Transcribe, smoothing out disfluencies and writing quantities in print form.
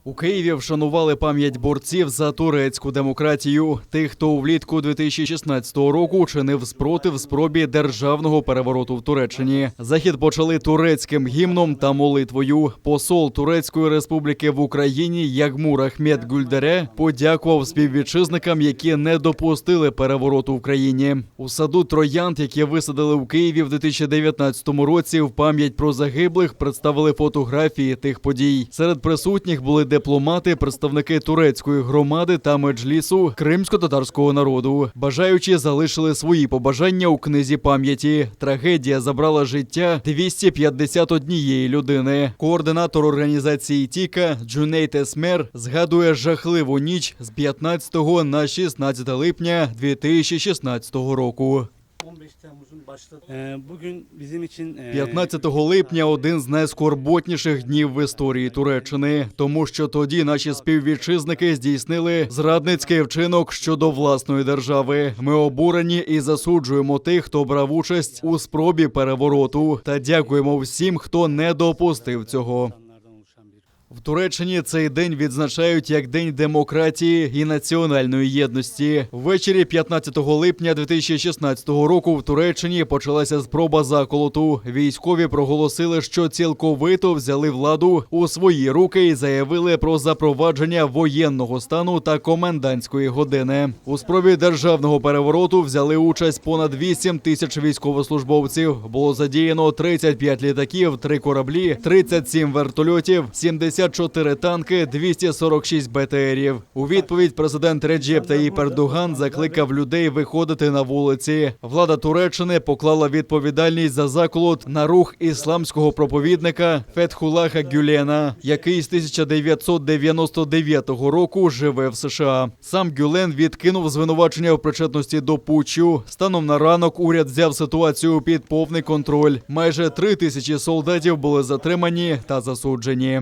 У Києві вшанували пам'ять борців за турецьку демократію. Тих, хто влітку 2016 року чинив спротив спробі державного перевороту в Туреччині. Захід почали турецьким гімном та молитвою. Посол Турецької республіки в Україні Ягмур Ахмет Гюльдере подякував співвітчизникам, які не допустили перевороту в країні. У саду троянд, які висадили у Києві в 2019 році, в пам'ять про загиблих представили фотографії тих подій. Серед присутніх були дипломати, представники турецької громади та меджлісу кримсько-татарського народу. Бажаючі залишили свої побажання у книзі пам'яті. Трагедія забрала життя 251 людини. Координатор організації «Тіка» Джунейт Есмер згадує жахливу ніч з 15 на 16 липня 2016 року. 15 липня – один з найскорботніших днів в історії Туреччини, тому що тоді наші співвітчизники здійснили зрадницький вчинок щодо власної держави. Ми обурені і засуджуємо тих, хто брав участь у спробі перевороту, та дякуємо всім, хто не допустив цього. В Туреччині цей день відзначають як День демократії і національної єдності. Ввечері 15 липня 2016 року в Туреччині почалася спроба заколоту. Військові проголосили, що цілковито взяли владу у свої руки і заявили про запровадження воєнного стану та комендантської години. У спробі державного перевороту взяли участь понад 8 тисяч військовослужбовців. Було задіяно 35 літаків, 3 кораблі, 37 вертольотів, 74 танки, 246 БТРів. У відповідь президент Реджеп Таїп Ердоган закликав людей виходити на вулиці. Влада Туреччини поклала відповідальність за заколот на рух ісламського проповідника Фетхулаха Гюлена, який з 1999 року живе в США. Сам Гюлен відкинув звинувачення в причетності до путчу. Станом на ранок уряд взяв ситуацію під повний контроль. Майже 3000 солдатів були затримані та засуджені.